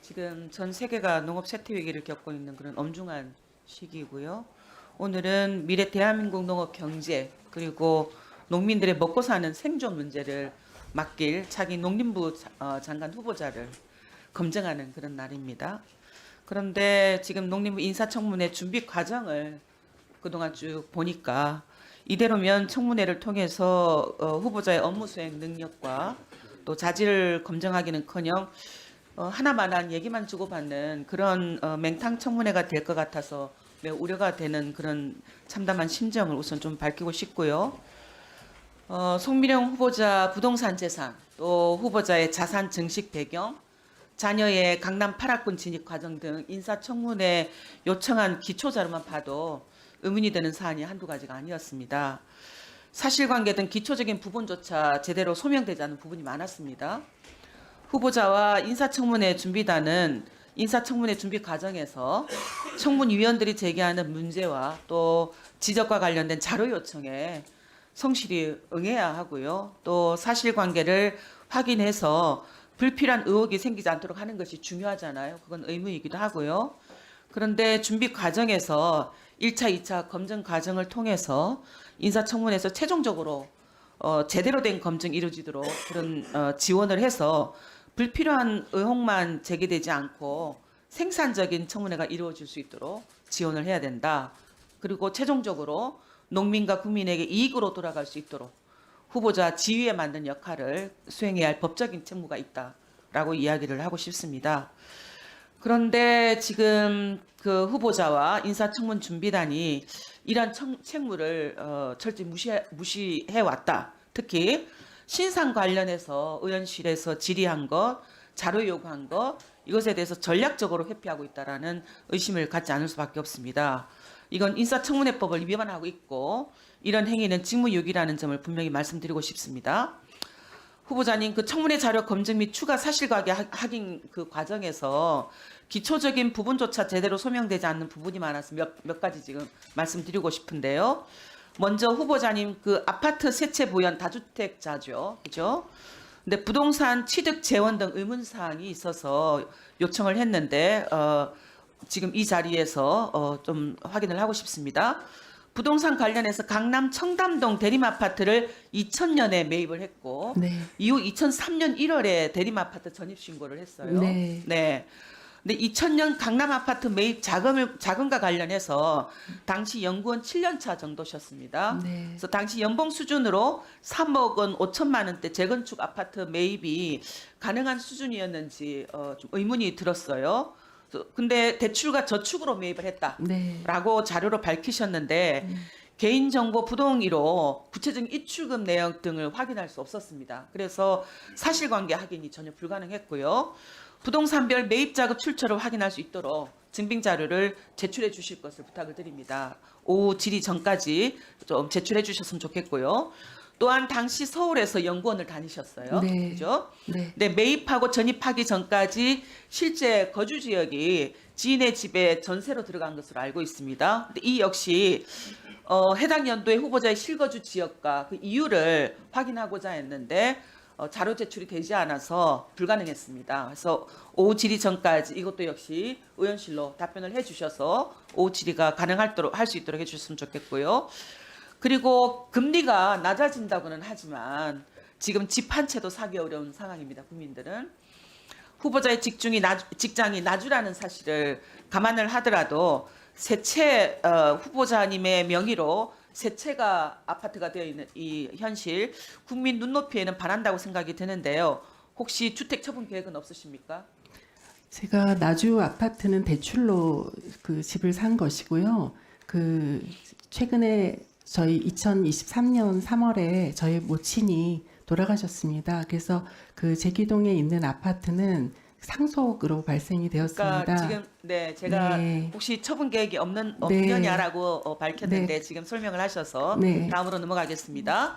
지금 전 세계가 농업 쇠퇴 위기를 겪고 있는 그런 엄중한 시기고요. 오늘은 미래 대한민국 농업 경제 그리고 농민들의 먹고 사는 생존 문제를 맡길 차기 농림부 장관 후보자를 검증하는 그런 날입니다. 그런데 지금 농림부 인사청문회 준비 과정을 그동안 쭉 보니까 이대로면 청문회를 통해서 후보자의 업무 수행 능력과 또 자질을 검증하기는커녕 하나만한 얘기만 주고받는 그런 맹탕 청문회가 될 것 같아서 매우 우려가 되는 그런 참담한 심정을 우선 좀 밝히고 싶고요. 송미령 후보자 부동산 재산, 또 후보자의 자산 증식 배경, 자녀의 강남 8학군 진입 과정 등 인사청문회 요청한 기초자료만 봐도 의문이 드는 사안이 한두 가지가 아니었습니다. 사실관계 등 기초적인 부분조차 제대로 소명되지 않은 부분이 많았습니다. 후보자와 인사청문회 준비단은 인사청문회 준비 과정에서 청문위원들이 제기하는 문제와 또 지적과 관련된 자료 요청에 성실히 응해야 하고요. 또 사실관계를 확인해서 불필요한 의혹이 생기지 않도록 하는 것이 중요하잖아요. 그건 의무이기도 하고요. 그런데 준비 과정에서 1차, 2차 검증 과정을 통해서 인사청문회에서 최종적으로 제대로 된 검증이 이루어지도록 그런 지원을 해서 불필요한 의혹만 제기되지 않고 생산적인 청문회가 이루어질 수 있도록 지원을 해야 된다. 그리고 최종적으로 농민과 국민에게 이익으로 돌아갈 수 있도록 후보자 지위에 맞는 역할을 수행해야 할 법적인 책무가 있다라고 이야기를 하고 싶습니다. 그런데 지금 그 후보자와 인사청문 준비단이 이러한 책무를 철저히 무시해 왔다. 특히 신상 관련해서 의원실에서 질의한 것, 자료 요구한 것 이것에 대해서 전략적으로 회피하고 있다라는 의심을 갖지 않을 수밖에 없습니다. 이건 인사청문회법을 위반하고 있고 이런 행위는 직무유기라는 점을 분명히 말씀드리고 싶습니다. 후보자님, 그 청문회 자료 검증 및 추가 사실관계 확인 그 과정에서 기초적인 부분조차 제대로 소명되지 않는 부분이 많아서 몇 가지 지금 말씀드리고 싶은데요. 먼저 후보자님 그 아파트 세채 보연 다주택자죠, 그죠? 근데 부동산 취득 재원 등 의문 사항이 있어서 요청을 했는데 지금 이 자리에서 좀 확인을 하고 싶습니다. 부동산 관련해서 강남 청담동 대림아파트를 2000년에 매입을 했고 네. 이후 2003년 1월에 대림아파트 전입신고를 했어요. 네. 네. 근데 2000년 강남 아파트 매입 자금과 관련해서 당시 연구원 7년차 정도셨습니다. 네. 그래서 당시 연봉 수준으로 3억 원 5천만 원대 재건축 아파트 매입이 가능한 수준이었는지 좀 의문이 들었어요. 근데 대출과 저축으로 매입을 했다라고 네. 자료로 밝히셨는데 개인정보 부동의로 구체적인 입출금 내역 등을 확인할 수 없었습니다. 그래서 사실관계 확인이 전혀 불가능했고요. 부동산별 매입자급 출처를 확인할 수 있도록 증빙자료를 제출해 주실 것을 부탁을 드립니다. 오후 질의 전까지 좀 제출해 주셨으면 좋겠고요. 또한 당시 서울에서 연구원을 다니셨어요. 네. 그죠? 네. 네, 매입하고 전입하기 전까지 실제 거주 지역이 지인의 집에 전세로 들어간 것으로 알고 있습니다. 근데 이 역시 해당 연도의 후보자의 실거주 지역과 그 이유를 확인하고자 했는데 자료 제출이 되지 않아서 불가능했습니다. 그래서 오후 질의 전까지 이것도 역시 의원실로 답변을 해주셔서 오후 질의가 가능하도록 할 수 있도록 해주셨으면 좋겠고요. 그리고 금리가 낮아진다고는 하지만 지금 집 한 채도 사기 어려운 상황입니다. 국민들은. 후보자의 직장이 나주라는 사실을 감안을 하더라도 세 채 후보자님의 명의로 세 채가 아파트가 되어 있는 이 현실 국민 눈높이에는 반한다고 생각이 드는데요. 혹시 주택 처분 계획은 없으십니까? 제가 나주 아파트는 대출로 그 집을 산 것이고요. 그 최근에 저희 2023년 3월에 저희 모친이 돌아가셨습니다. 그래서 그 제기동에 있는 아파트는 상속으로 발생이 되었습니다. 그러니까 지금 네 제가 네. 혹시 처분 계획이 네. 없느냐라고 밝혔는데 네. 지금 설명을 하셔서 네. 다음으로 넘어가겠습니다.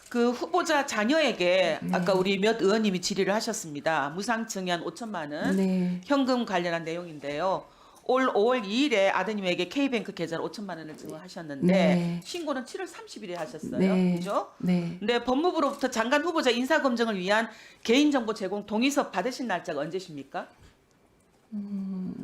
그 후보자 자녀에게 네. 아까 우리 몇 의원님이 질의를 하셨습니다. 무상증여 5천만 원 네. 현금 관련한 내용인데요. 올 5월 2일에 아드님에게 K뱅크 계좌로 5천만 원을 증여하셨는데 네. 신고는 7월 30일에 하셨어요. 네. 그죠? 네. 근데 법무부로부터 장관 후보자 인사검증을 위한 개인정보 제공 동의서 받으신 날짜가 언제십니까?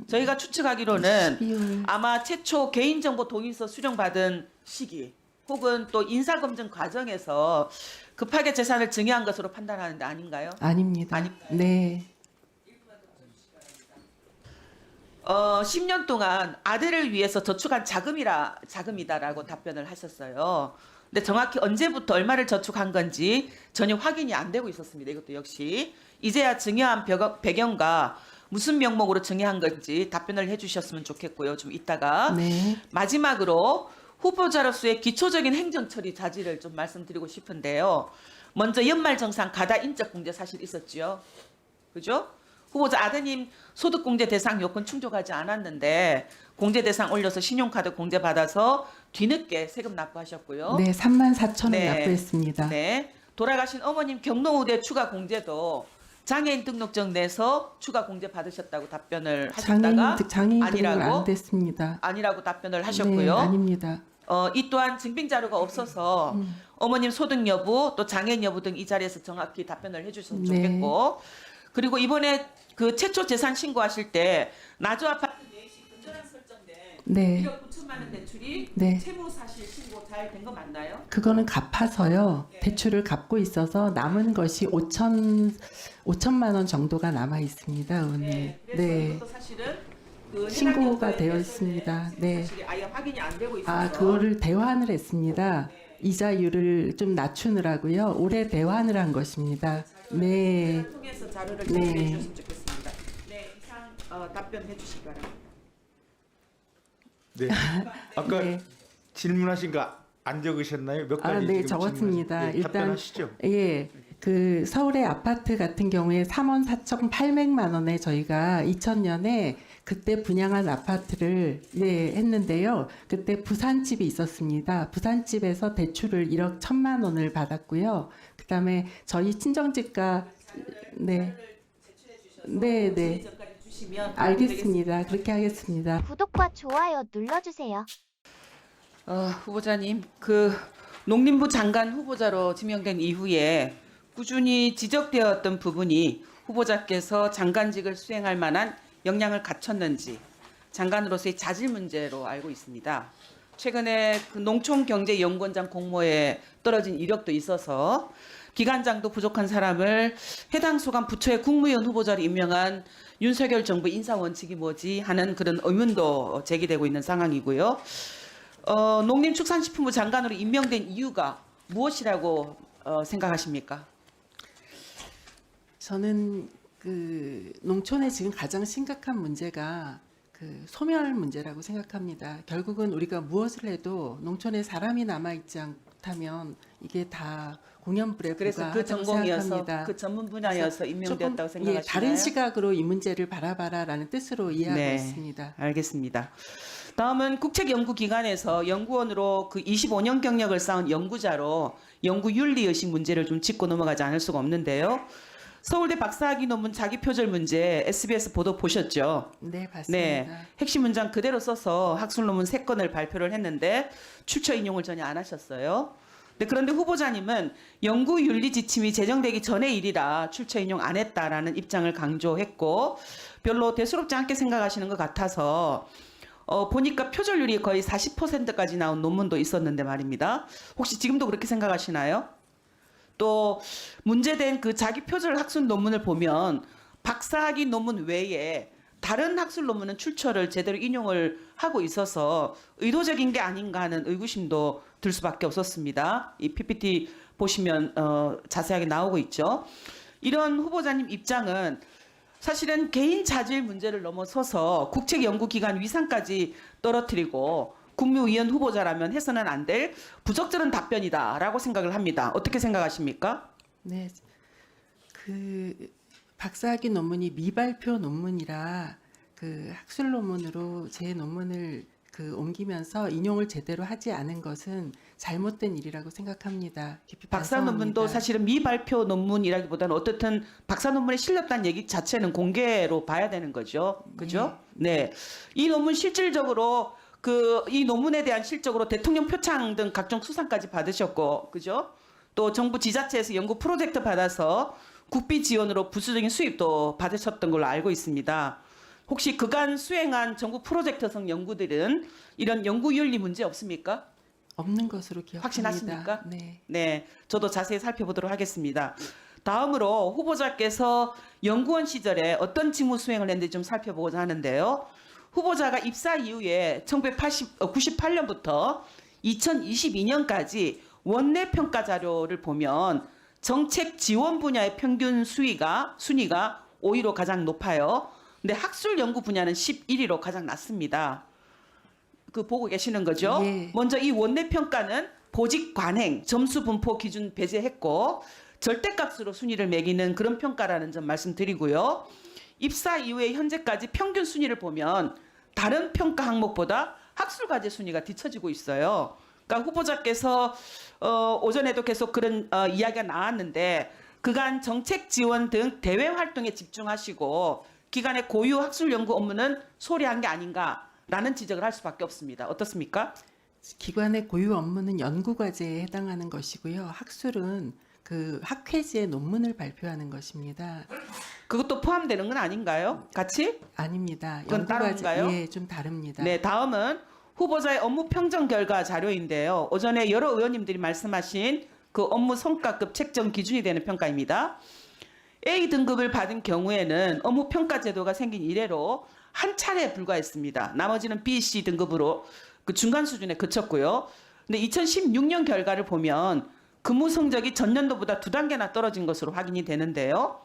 저희가 추측하기로는 12월. 아마 최초 개인정보 동의서 수령받은 시기 혹은 또 인사검증 과정에서 급하게 재산을 증여한 것으로 판단하는데 아닌가요? 아닙니다. 네. 10년 동안 아들을 위해서 저축한 자금이다라고 답변을 하셨어요. 근데 정확히 언제부터 얼마를 저축한 건지 전혀 확인이 안 되고 있었습니다. 이것도 역시 이제야 증여한 배경과 무슨 명목으로 증여한 건지 답변을 해주셨으면 좋겠고요. 좀 이따가 네. 마지막으로 후보자로서의 기초적인 행정 처리 자질을 좀 말씀드리고 싶은데요. 먼저 연말정산 가다 인적 공제 사실 있었죠. 그죠? 후보자 아드님 소득공제 대상 요건 충족하지 않았는데 공제 대상 올려서 신용카드 공제 받아서 뒤늦게 세금 납부하셨고요. 네, 34,000원 네. 납부했습니다. 네. 돌아가신 어머님 경로우대 추가 공제도 장애인 등록증 내서 추가 공제 받으셨다고 답변을 하셨다가 장애인 등록 아니라고 안 됐습니다. 아니라고 답변을 네, 하셨고요. 아닙니다. 이 또한 증빙 자료가 없어서 어머님 소득 여부 또 장애인 여부 등 이 자리에서 정확히 답변을 해주셨으면 네. 좋겠고 그리고 이번에 그 최초 재산 신고하실 때 나주 아파트 내시 근저당 설정된 네. 1억 9천만 원 대출이 네. 채무 사실 신고 잘 된 거 맞나요? 그거는 갚아서요. 대출을 갚고 있어서 남은 것이 5천만 원 정도가 남아 있습니다, 의원님. 네. 그래서 네. 이것도 사실은 그 신고가 해당 되어 여부에 있습니다. 대해서는 네. 사실이 아예 확인이 안 되고 있어서 아, 그거를 대환을 했습니다. 이자율을 좀 낮추느라고요. 올해 대환을 한 것입니다. 네. 자료를 통해서 자료를 네. 제출해 주셨으면 좋겠습니다. 네, 이상 답변해 주시기 바랍니다. 네. 아까 네. 질문하신 거 안 적으셨나요? 몇 가지 네, 지금 적었습니다. 질문, 예, 일단 답변하시죠. 예, 그 서울의 아파트 같은 경우에 3억 4,800만 원에 저희가 2000년에 그때 분양한 아파트를 했는데요. 그때 부산집이 있었습니다. 부산집에서 대출을 1억 1천만 원을 받았고요. 그다음에 저희 친정집과 네, 네. 전까지 주시면 알겠습니다. 그렇게 하겠습니다. 구독과 좋아요 눌러주세요. 후보자님, 그 농림부 장관 후보자로 지명된 이후에 꾸준히 지적되었던 부분이 후보자께서 장관직을 수행할 만한 역량을 갖췄는지 장관으로서의 자질 문제로 알고 있습니다. 최근에 그 농촌경제연구원장 공모에 떨어진 이력도 있어서 기관장도 부족한 사람을 해당 소관 부처의 국무위원 후보자로 임명한 윤석열 정부 인사 원칙이 뭐지 하는 그런 의문도 제기되고 있는 상황이고요. 농림축산식품부 장관으로 임명된 이유가 무엇이라고 생각하십니까? 저는 그 농촌에 지금 가장 심각한 문제가 그 소멸 문제라고 생각합니다. 결국은 우리가 무엇을 해도 농촌에 사람이 남아 있지 않다면 이게 다 공연불에 그래서 그 불과하다고 전공이어서 생각합니다. 그 전문 분야여서 임명되었다고 생각하시나요? 다른 시각으로 이 문제를 바라봐라라는 뜻으로 이해하고 네, 있습니다. 알겠습니다. 다음은 국책연구기관에서 연구원으로 그 25년 경력을 쌓은 연구자로 연구윤리의식 문제를 좀 짚고 넘어가지 않을 수가 없는데요. 서울대 박사학위 논문 자기 표절 문제 SBS 보도 보셨죠? 네, 봤습니다. 네, 핵심 문장 그대로 써서 학술 논문 3건을 발표를 했는데 출처 인용을 전혀 안 하셨어요. 그런데 후보자님은 연구윤리 지침이 제정되기 전의 일이라 출처 인용 안 했다라는 입장을 강조했고 별로 대수롭지 않게 생각하시는 것 같아서 보니까 표절률이 거의 40%까지 나온 논문도 있었는데 말입니다. 혹시 지금도 그렇게 생각하시나요? 또 문제된 그 자기 표절 학술 논문을 보면 박사학위 논문 외에 다른 학술 논문은 출처를 제대로 인용을 하고 있어서 의도적인 게 아닌가 하는 의구심도 들 수밖에 없었습니다. 이 PPT 보시면 자세하게 나오고 있죠. 이런 후보자님 입장은 사실은 개인 자질 문제를 넘어서서 국책연구기관 위상까지 떨어뜨리고 국무위원 후보자라면 해서는 안 될 부적절한 답변이다라고 생각을 합니다. 어떻게 생각하십니까? 네, 그 박사학위 논문이 미발표 논문이라 그 학술 논문으로 제 논문을 그 옮기면서 인용을 제대로 하지 않은 것은 잘못된 일이라고 생각합니다. 깊이 박사 반성합니다. 논문도 사실은 미발표 논문이라기보다는 어떻든 박사 논문에 실렸다는 얘기 자체는 공개로 봐야 되는 거죠. 그죠? 네. 이 논문 실질적으로 이 논문에 대한 실적으로 대통령 표창 등 각종 수상까지 받으셨고, 그죠? 또 정부 지자체에서 연구 프로젝트 받아서 국비 지원으로 부수적인 수입도 받으셨던 걸로 알고 있습니다. 혹시 그간 수행한 전국 프로젝트성 연구들은 이런 연구윤리 문제 없습니까? 없는 것으로 기억합니다. 확신하십니까? 네. 네, 저도 자세히 살펴보도록 하겠습니다. 다음으로 후보자께서 연구원 시절에 어떤 직무 수행을 했는지 좀 살펴보고자 하는데요. 후보자가 입사 이후에 1998년부터 2022년까지 원내 평가 자료를 보면 정책 지원 분야의 평균 순위가 5위로 가장 높아요. 근데 학술 연구 분야는 11위로 가장 낮습니다. 그 보고 계시는 거죠? 예. 먼저 이 원내 평가는 보직 관행, 점수 분포 기준 배제했고 절대값으로 순위를 매기는 그런 평가라는 점 말씀드리고요. 입사 이후에 현재까지 평균 순위를 보면 다른 평가 항목보다 학술 과제 순위가 뒤처지고 있어요. 그러니까 후보자께서 오전에도 계속 그런 이야기가 나왔는데 그간 정책 지원 등 대외 활동에 집중하시고 기간의 고유 학술 연구 업무는 소홀히한 게 아닌가라는 지적을 할 수밖에 없습니다. 어떻습니까? 기관의 고유 업무는 연구 과제에 해당하는 것이고요. 학술은 그 학회지에 논문을 발표하는 것입니다. 그것도 포함되는 건 아닌가요? 같이? 아닙니다. 그건 연구 과제 다른가요? 예, 좀 다릅니다. 네, 다음은 후보자의 업무 평점 결과 자료인데요. 오전에 여러 의원님들이 말씀하신 그 업무 성과급 책정 기준이 되는 평가입니다. A 등급을 받은 경우에는 업무 평가 제도가 생긴 이래로 한 차례에 불과했습니다. 나머지는 B, C 등급으로 그 중간 수준에 그쳤고요. 근데 2016년 결과를 보면 근무 성적이 전년도보다 2단계나 떨어진 것으로 확인이 되는데요.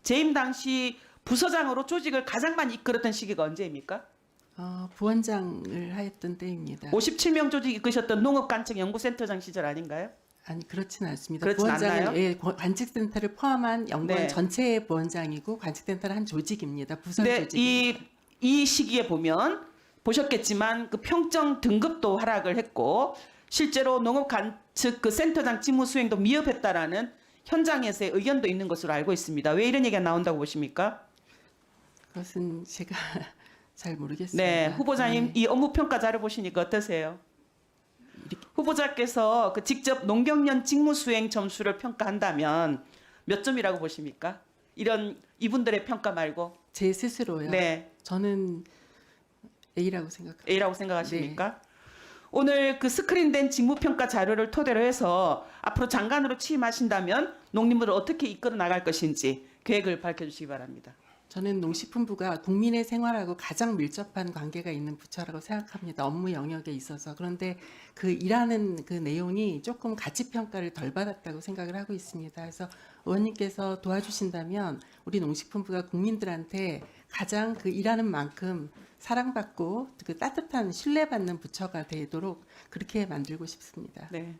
재임 당시 부서장으로 조직을 가장 많이 이끌었던 시기가 언제입니까? 부원장을 하였던 때입니다. 57명 조직 이끄셨던 농업관측연구센터장 시절 아닌가요? 아니 그렇지는 않습니다. 그렇진 부원장은 않나요? 예, 관측센터를 포함한 연구원 네. 전체의 부원장이고 관측센터는 한 조직입니다. 부설 근데 조직. 이 시기에 보면 보셨겠지만 그 평점 등급도 하락을 했고 실제로 농업관측 그 센터장 직무 수행도 미흡했다라는 현장에서의 의견도 있는 것으로 알고 있습니다. 왜 이런 얘기가 나온다고 보십니까? 그것은 제가 잘 모르겠습니다. 네, 후보자님 네. 이 업무 평가 자료 보시니까 어떠세요? 후보자께서 그 직접 농경년 직무 수행 점수를 평가한다면 몇 점이라고 보십니까? 이분들의 평가 말고. 제 스스로요. 네, 저는 A라고 생각합니다. A라고 생각하십니까? 오늘 그 스크린된 직무평가 자료를 토대로 해서 앞으로 장관으로 취임하신다면 농림부를 어떻게 이끌어 나갈 것인지 계획을 밝혀주시기 바랍니다. 저는 농식품부가 국민의 생활하고 가장 밀접한 관계가 있는 부처라고 생각합니다. 업무 영역에 있어서. 그런데 그 일하는 그 내용이 조금 가치 평가를 덜 받았다고 생각을 하고 있습니다. 그래서 의원님께서 도와주신다면 우리 농식품부가 국민들한테 가장 그 일하는 만큼 사랑받고 그 따뜻한 신뢰받는 부처가 되도록 그렇게 만들고 싶습니다. 네.